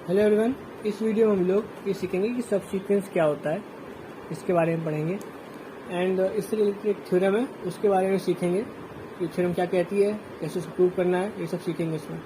Hello everyone, इस video में हम लोग ये सीखेंगे कि सब सीक्वेंस क्या होता है, इसके बारे में पढ़ेंगे। एंड इससे रिलेटेड एक थ्योरम है, उसके बारे में सीखेंगे कि थ्योरम क्या कहती है, कैसे उसको प्रूव करना है, ये सब सीखेंगे इसमें।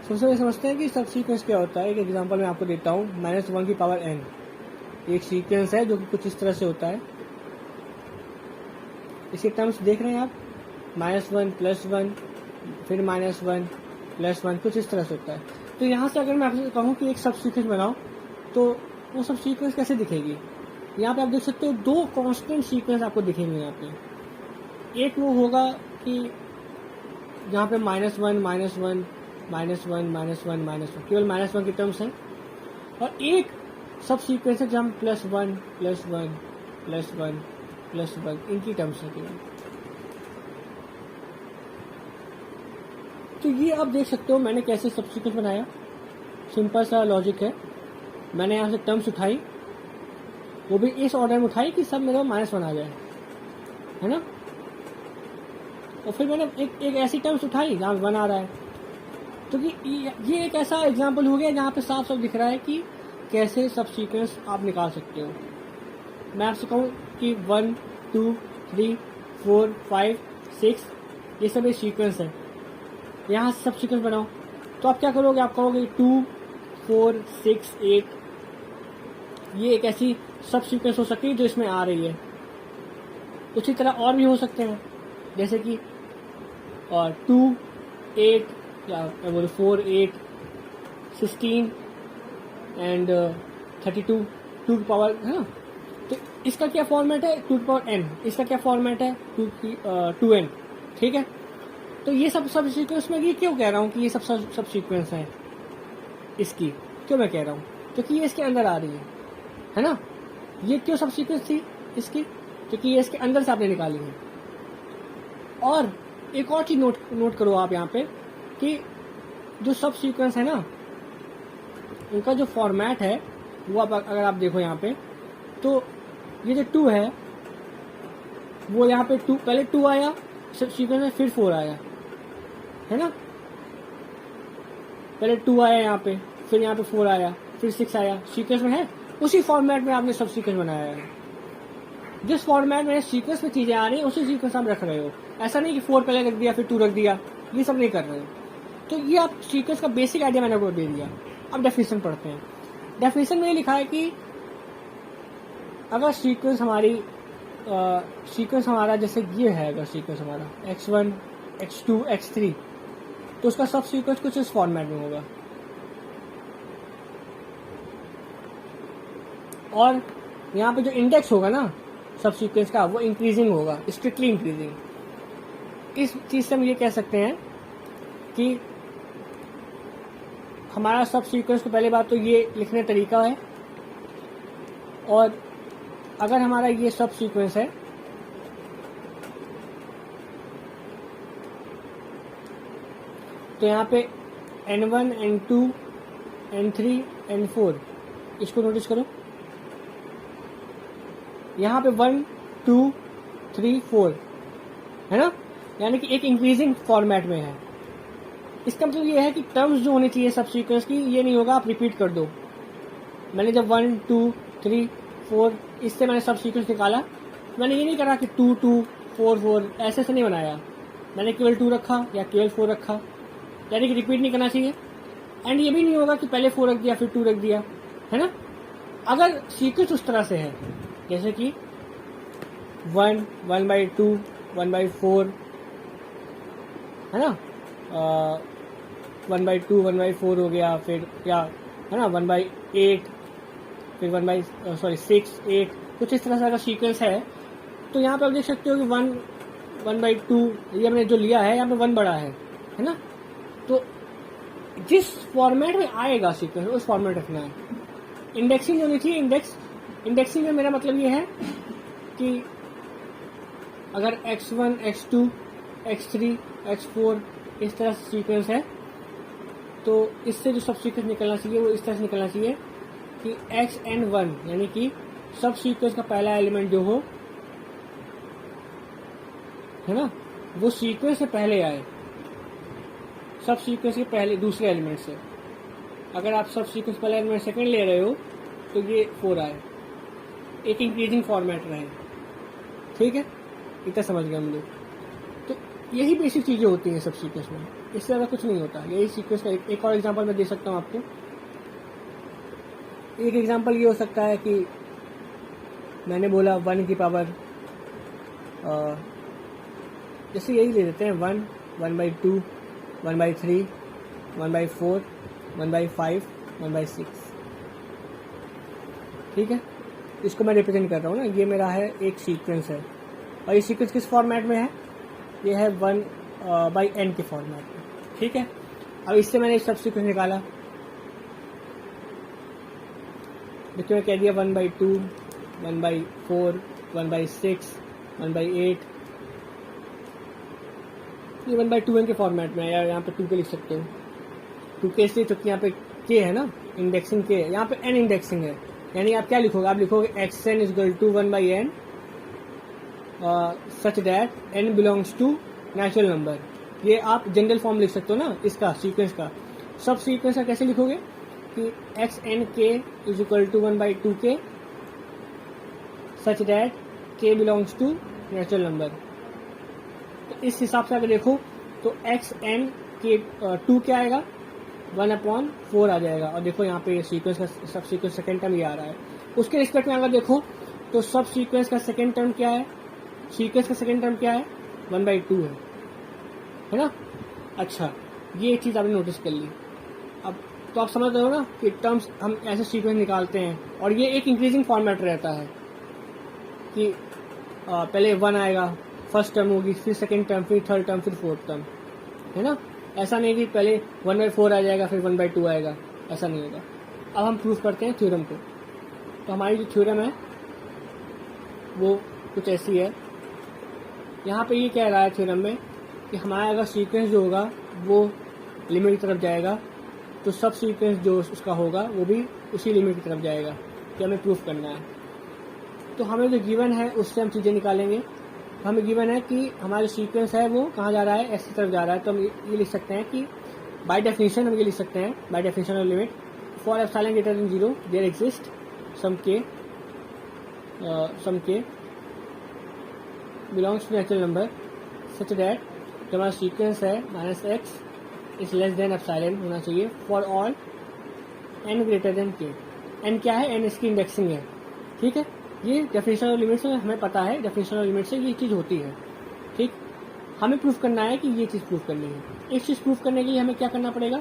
सबसे पहले समझते हैं कि सब सीक्वेंस क्या होता है। एक एग्जांपल मैं आपको देता हूँ, -1 की पावर n एक सीक्वेंस है जो कि कुछ इस तरह से होता है। इसके टर्म्स देख रहे हैं आप, -1 +1 फिर -1 +1 कुछ इस तरह से होता है। तो यहाँ से अगर मैं आपसे कहूँ कि एक सब सीक्वेंस बनाओ तो वो सब सीक्वेंस कैसे दिखेगी। यहाँ पे आप देख सकते हो दो कांस्टेंट सीक्वेंस आपको दिखेंगे। यहाँ पे एक वो होगा कि जहाँ पे -1 -1 -1 -1 -1 केवल -1 के टर्म्स हैं, और एक सब सीक्वेंस है जहाँ +1 +1 +1 +1 इनकी टर्म्स है केवल। तो ये आप देख सकते हो मैंने कैसे सब सीक्वेंस बनाया। सिंपल सा लॉजिक है, मैंने यहाँ से टर्म्स उठाई, वो भी इस ऑर्डर में उठाई कि सब मेरे -1 आ जाए, है ना। और फिर मैंने एक ऐसी टर्म्स उठाई जहाँ 1 आ रहा है। तो कि ये एक ऐसा एग्जांपल हो गया जहाँ पे साफ साफ दिख रहा है कि कैसे सब सीक्वेंस आप निकाल सकते हो। मैं आपसे कहूँ कि 1 2 3 4 5 6 ये सब एक सीक्वेंस है, यहाँ सब सीक्वेंस बनाओ। तो आप क्या करोगे, आप कहोगे 2 4 6 8 ये एक ऐसी सब सीक्वेंस हो सकती है जो इसमें आ रही है। उसी तरह और भी हो सकते हैं, जैसे कि 2 8 या बोलो 4 8 16 एंड 32 2 की पावर है ना। तो इसका क्या फॉर्मेट है, 2 की पावर n। इसका क्या फॉर्मेट है, 2n। ठीक है। तो ये सब सीक्वेंस में ये क्यों कह रहा हूँ कि ये सब सीक्वेंस है, इसकी क्यों मैं कह रहा हूँ, क्योंकि ये इसके अंदर आ रही है ना। ये क्यों सब सीक्वेंस थी इसकी, क्योंकि ये इसके अंदर से आपने निकाली है। और एक और चीज नोट करो आप यहाँ पे कि जो सब सीक्वेंस है ना, उनका जो फॉर्मेट है वो अगर आप देखो यहाँ पे, तो ये जो 2 है वो यहाँ पे 2 पहले 2 आया सब सीक्वेंस में, फिर 4 आया, है ना। पहले 2 आया यहाँ पे, फिर यहाँ पे 4 आया, फिर 6 आया, सीक्वेंस में है। उसी फॉर्मेट में आपने सब सीक्वेंस बनाया है। जिस फॉर्मेट में सीक्वेंस में चीजें आ रही हैं उसी सीक्वेंस आप रख रहे हो। ऐसा नहीं कि 4 पहले रख दिया फिर 2 रख दिया, ये सब नहीं कर रहे हो। तो ये आप सीक्वेंस का बेसिक आइडिया मैंने आपको दे दिया। अब डेफिनेशन पढ़ते हैं। डेफिनेशन में ये लिखा है कि अगर सीक्वेंस हमारा जैसे ये है, अगर सीक्वेंस हमारा x1 x2 x3, तो उसका सब सीक्वेंस कुछ इस फॉर्मेट में होगा। और यहाँ पे जो इंडेक्स होगा ना सब सीक्वेंस का, वो इंक्रीजिंग होगा, स्ट्रिक्टली इंक्रीजिंग। इस चीज से हम ये कह सकते हैं कि हमारा सब सीक्वेंस को पहले बात तो ये लिखने तरीका है। और अगर हमारा ये सब सीक्वेंस है तो यहाँ पे n1 n2 n3 n4 इसको नोटिस करो। यहाँ पे 1 2 3 4 है ना, यानी कि एक इंक्रीजिंग फॉर्मेट में है। इसका मतलब ये है कि टर्म्स जो होनी चाहिए सब सीक्वेंस की, ये नहीं होगा आप रिपीट कर दो। मैंने जब 1 2 3 4 इससे मैंने सब सीक्वेंस निकाला, मैंने ये नहीं करा कि 2 2 4 4 ऐसे से नहीं बनाया। मैंने केवल 2 रखा या केवल 4 रखा, यानी कि रिपीट नहीं करना चाहिए। एंड ये भी नहीं होगा कि पहले 4 रख दिया फिर 2 रख दिया, है ना। अगर सीक्वेंस उस तरह से है जैसे कि 1 1/2 1/4 है ना, 1/2 1/4 हो गया, फिर क्या है ना 1/8 फिर 6 8 कुछ इस तरह से अगर सीक्वेंस है, तो यहाँ पे आप देख सकते हो कि 1/2 ये हमने जो लिया है, यहाँ पे 1 बड़ा है ना। तो जिस फॉर्मेट में आएगा सीक्वेंस उस फॉर्मेट रखना है। इंडेक्सिंग होनी चाहिए। इंडेक्सिंग में मेरा मतलब ये है कि अगर x1 x2 x3 x4 इस तरह से सीक्वेंस है, तो इससे जो सब सीक्वेंस निकलना चाहिए वो इस तरह से निकलना चाहिए कि xn1 यानी कि सब सीक्वेंस का पहला एलिमेंट जो हो, है ना, वो सीक्वेंस से पहले आए, सब सीक्वेंस के पहले दूसरे एलिमेंट से। अगर आप सब सीक्वेंस पहले में सेकंड ले रहे हो तो ये 4 आए, एक इंक्रीजिंग फॉर्मेट रहे। ठीक है, इतना समझ गए हम लोग। तो यही बेसिक चीज़ें होती हैं सब सीक्वेंस में, इससे ज़्यादा कुछ नहीं होता। यही सीक्वेंस का एक और एग्जांपल मैं दे सकता हूँ आपको। एक एग्जांपल ये हो सकता है कि मैंने बोला 1 की पावर, जैसे यही ले लेते हैं 1, 1/2, 1/3, 1/4, 1/5, 1/6। ठीक है, इसको मैं रिप्रेजेंट कर रहा हूँ ना, ये मेरा है एक सीक्वेंस है, और ये सीक्वेंस किस फॉर्मेट में है, ये है 1/n के फॉर्मेट में। ठीक है, अब इससे मैंने सब सीक्वेंस निकाला। देखिए मैं कह दिया 1/2, 1/4, 1/6, 1/8, ये 1/2n के फॉर्मेट में है, या यहाँ पे 2 के लिख सकते हो। 2 के इसलिए क्योंकि यहाँ पे k है ना, इंडेक्सिंग k है, यहाँ पे n इंडेक्सिंग है, यानी आप क्या लिखोगे, आप लिखोगे xn = 1/n such that n belongs to natural number. ये आप जनरल फॉर्म लिख सकते हो ना इसका, सीक्वेंस का। सब सीक्वेंस का कैसे लिखोगे कि xnk = 1/2k such that k belongs to natural number. तो इस हिसाब से अगर देखो तो xn के 2 क्या आएगा, 1/4 आ जाएगा। और देखो यहाँ पे सीक्वेंस का सब सीक्वेंस सेकेंड टर्म ये आ रहा है। उसके रिस्पेक्ट में अगर देखो तो सब सीक्वेंस का सेकेंड टर्म क्या है, सीक्वेंस का सेकेंड टर्म क्या है, 1/2 है ना। अच्छा, ये चीज़ आपने नोटिस कर ली। अब तो आप समझ रहे हो ना कि टर्म्स हम ऐसे सीक्वेंस निकालते हैं, और ये एक इंक्रीजिंग फॉर्मेट रहता है कि पहले 1 आएगा, फर्स्ट टर्म होगी, फिर सेकेंड टर्म, फिर थर्ड टर्म, फिर फोर्थ टर्म, है ना। ऐसा नहीं कि पहले 1/4 आ जाएगा फिर 1/2 आएगा, ऐसा नहीं होगा। अब हम प्रूफ करते हैं थ्योरम को। तो हमारी जो थ्योरम है वो कुछ ऐसी है। यहाँ पे ये कह रहा है थ्योरम में कि हमारा अगर सीक्वेंस जो होगा वो लिमिट की तरफ जाएगा, तो सब सीक्वेंस जो उसका होगा वो भी उसी लिमिट की तरफ जाएगा, कि हमें प्रूफ करना है। तो हमें जो गिवन है उससे हम चीज़ें निकालेंगे। हमें गिवन है कि हमारा जो सीक्वेंस है वो कहाँ जा रहा है, एक्स की तरफ जा रहा है। तो हम ये लिख सकते हैं कि बाय डेफिनेशन हम ये लिख सकते हैं, by definition of limit for epsilon greater than 0 there exist some k belongs to natural number such that जो हमारा सीक्वेंस है -x is less than epsilon होना चाहिए for all n greater than k। n क्या है, n इसकी indexing है। ठीक है, ये डेफिनेशन ऑफ लिमिट से हमें पता है, डेफिनेशन ऑफ लिमिट से ये चीज़ होती है। ठीक, हमें प्रूफ करना है कि ये चीज़ प्रूफ करनी है। एक चीज़ प्रूफ करने के लिए हमें क्या करना पड़ेगा,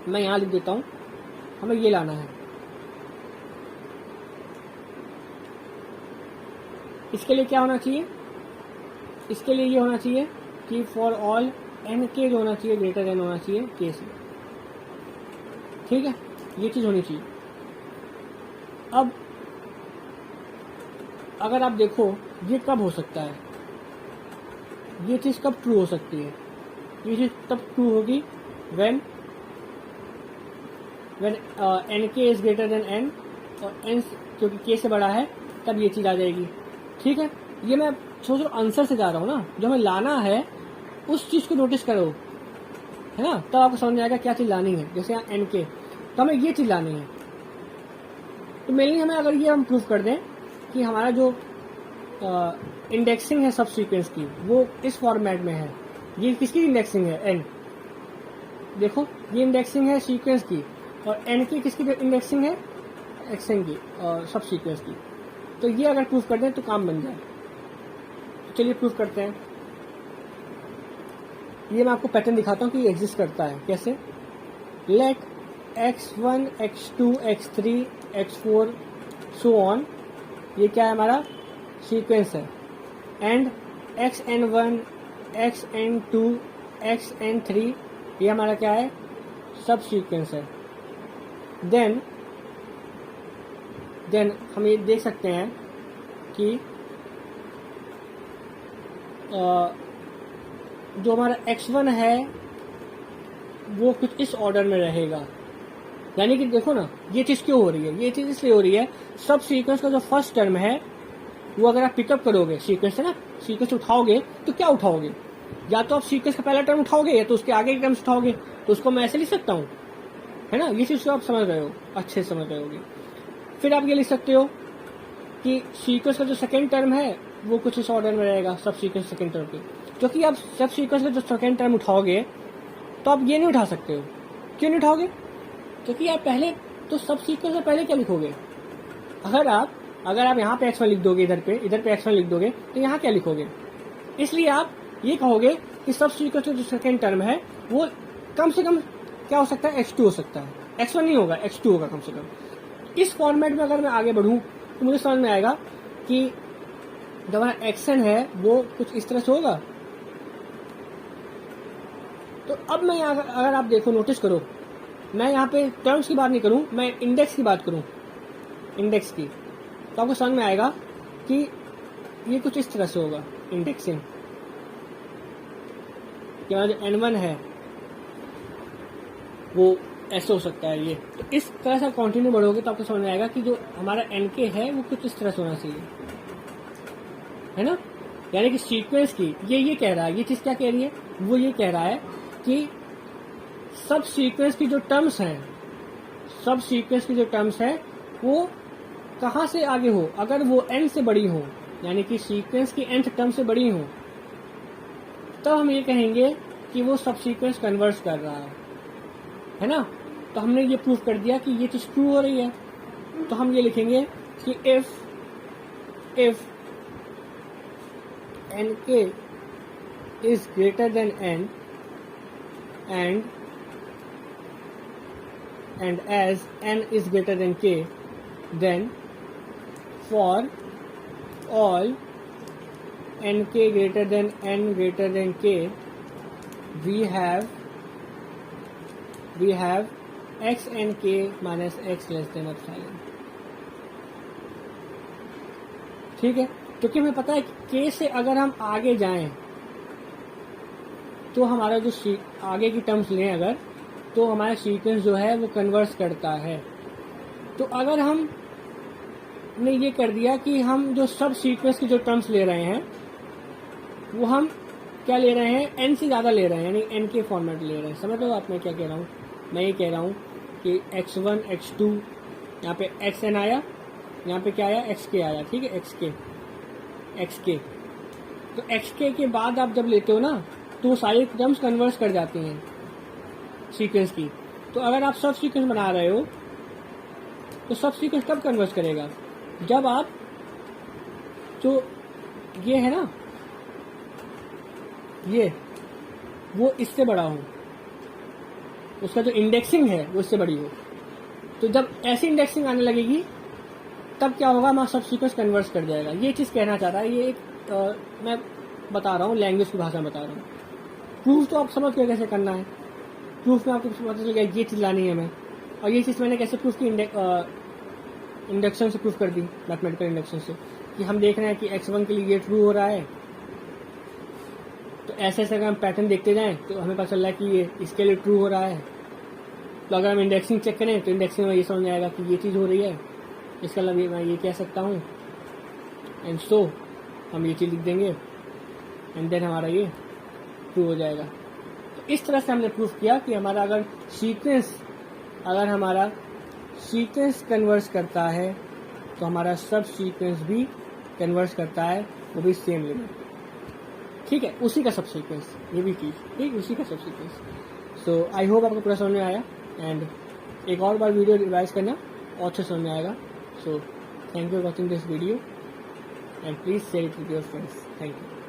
मैं यहाँ लिख देता हूँ, हमें ये लाना है। इसके लिए क्या होना चाहिए, इसके लिए ये होना चाहिए कि फॉर ऑल n के जो होना चाहिए ग्रेटर देन होना चाहिए k से। ठीक है, ये चीज़ होनी चाहिए। अब अगर आप देखो ये कब हो सकता है, ये चीज़ कब ट्रू हो सकती है, ये चीज़ तब ट्रू होगी when n k is greater than n, और n क्योंकि k से बड़ा है तब ये चीज़ आ जाएगी। ठीक है, ये मैं सोच रहा हूँ आंसर से जा रहा हूँ ना, जो हमें लाना है उस चीज़ को नोटिस करो, है ना, तब आपको समझ में आएगा क्या चीज़ लानी है। जैसे यहाँ n k, तो हमें ये चीज़ लानी है। तो मेनली हमें अगर ये हम प्रूफ कर दें कि हमारा जो इंडेक्सिंग है सब सीक्वेंस की वो इस फॉर्मेट में है, ये किसकी इंडेक्सिंग है, n। देखो ये इंडेक्सिंग है सीक्वेंस की, और n की किसकी इंडेक्सिंग है, xn की, सब सीक्वेंस की। तो ये अगर प्रूफ कर दें तो काम बन जाए। तो चलिए प्रूफ करते हैं। ये मैं आपको पैटर्न दिखाता हूँ कि एग्जिस्ट करता है कैसे। Late x1 x2 x3 x4 so on, ये क्या है हमारा सीक्वेंस है, एंड xn1 xn2 xn3 ये हमारा क्या है, सब सीक्वेंस है। देन हम ये देख सकते हैं कि जो हमारा x1 है वो कुछ इस ऑर्डर में रहेगा। यानी कि देखो ना ये चीज़ क्यों हो रही है, ये चीज़ इसलिए हो रही है, सब सीक्वेंस का जो फर्स्ट टर्म है वो अगर आप पिकअप करोगे सीक्वेंस से ना, सीक्वेंस उठाओगे तो क्या उठाओगे, या तो आप सीक्वेंस का पहला टर्म उठाओगे या तो उसके आगे के टर्म्स उठाओगे। तो उसको मैं ऐसे लिख सकता हूँ, है ना। ये चीज़ को आप समझ रहे हो, अच्छे से समझ रहे होगे। फिर आप ये लिख सकते हो कि सीक्वेंस का जो सेकेंड टर्म है वो कुछ इस ऑर्डर में रहेगा, सब सीक्वेंस सेकेंड टर्म के, क्योंकि आप सब सीक्वेंस का जो सेकेंड टर्म उठाओगे तो आप ये नहीं उठा सकते हो। क्यों नहीं उठाओगे? क्योंकि आप पहले तो सब सीक्वेंस में पहले क्या लिखोगे? अगर आप यहाँ पे x1 लिख दोगे, इधर पे x1 लिख दोगे, तो यहाँ क्या लिखोगे? इसलिए आप ये कहोगे कि सब सीक्वेंस का जो सेकेंड टर्म है वो कम से कम क्या हो सकता है, x2 हो सकता है, x1 नहीं होगा, x2 होगा कम से कम। इस फॉर्मेट में अगर मैं आगे बढ़ूँ तो मुझे समझ में आएगा कि जो हमारा xn है वो कुछ इस तरह से होगा। तो अब मैं यहाँ अगर आप देखो, नोटिस करो, मैं यहाँ पे टर्म्स की बात नहीं करूँ, मैं इंडेक्स की बात करूँ, इंडेक्स की, तो आपको समझ में आएगा कि ये कुछ इस तरह से होगा इंडेक्सिंग। कि हमारा जो n1 है वो ऐसे हो सकता है ये। तो इस तरह से कंटिन्यू बढ़ोगे तो आपको समझ में आएगा कि जो हमारा nk है वो कुछ इस तरह से होना चाहिए, है ना। यानी कि सीक्वेंस की ये कह रहा है, ये चीज़ क्या कह रही है, वो ये कह रहा है कि सब सीक्वेंस की जो टर्म्स हैं, सब सीक्वेंस की जो टर्म्स है वो कहाँ से आगे हो, अगर वो n से बड़ी हो, यानी कि सीक्वेंस की nth टर्म से बड़ी हो, तब हम ये कहेंगे कि वो सब सीक्वेंस कन्वर्स कर रहा है ना। तो हमने ये प्रूफ कर दिया कि ये चीज़ ट्रू हो रही है। तो हम ये लिखेंगे कि if nk is greater than n and as n is greater than k, then for all nk greater than n greater than k, we have x n k minus x less than epsilon। ठीक है, क्योंकि हमें पता है कि k से अगर हम आगे जाएं तो हमारा जो आगे की टर्म्स लें अगर, तो हमारा सीक्वेंस जो है वो कन्वर्स करता है। तो अगर हम ने ये कर दिया कि हम जो सब सीक्वेंस की जो टर्म्स ले रहे हैं वो हम क्या ले रहे हैं, n से ज़्यादा ले रहे हैं, यानी n के फॉर्मेट ले रहे हैं। समझ लो आप मैं क्या कह रहा हूँ? मैं ये कह रहा हूँ कि x1 x2 यहाँ पे xn आया, यहाँ पे क्या आया, xk आया, ठीक है, xk। तो xk के बाद आप जब लेते हो ना तो वो सारी टर्म्स कन्वर्स कर जाती हैं सीक्वेंस की। तो अगर आप सब सीक्वेंस बना रहे हो तो सब सीक्वेंस कब कन्वर्स करेगा, जब आप जो ये है ना, ये वो इससे बड़ा हो, उसका जो इंडेक्सिंग है वो इससे बड़ी हो। तो जब ऐसी इंडेक्सिंग आने लगेगी तब क्या होगा, हमारा सब सीक्वेंस कन्वर्स कर जाएगा। ये चीज़ कहना चाह रहा है, ये एक मैं बता रहा हूँ, लैंग्वेज की भाषा में बता रहा हूँ। प्रूफ तो आप समझ के कैसे करना है, प्रूफ में आपको पता चल गया ये चीज़ लानी है मैं, और ये चीज़ मैंने कैसे प्रूफ की, इंडक्शन से प्रूफ कर दी, मैथमेटिकल इंडक्शन से, कि हम देख रहे हैं कि x1 के लिए ये ट्रू हो रहा है। तो ऐसे अगर हम पैटर्न देखते जाएं तो हमें पता चल रहा है कि ये इसके लिए ट्रू हो रहा है। तो अगर हम इंडेक्सिंग चेक करें तो इंडेक्सिंग में ये समझ आएगा कि ये चीज़ हो रही है, इसका मतलब मैं ये कह सकता हूँ, एंड सो हम ये चीज़ लिख देंगे एंड देन हमारा ये ट्रू हो जाएगा। तो इस तरह से हमने प्रूफ किया कि हमारा हमारा सीक्वेंस कन्वर्स करता है तो हमारा सब सीक्वेंस भी कन्वर्स करता है, वो भी सेम लिमिट, ठीक है, उसी का सब सीक्वेंस, ये भी चीज़ ठीक, उसी का सब सीक्वेंस। सो आई होप आपको पूरा समझ में आया, एंड एक और बार वीडियो रिवाइज करना और अच्छे समझ में आएगा। So thank you for watching this video and please share it with your friends. Thank you.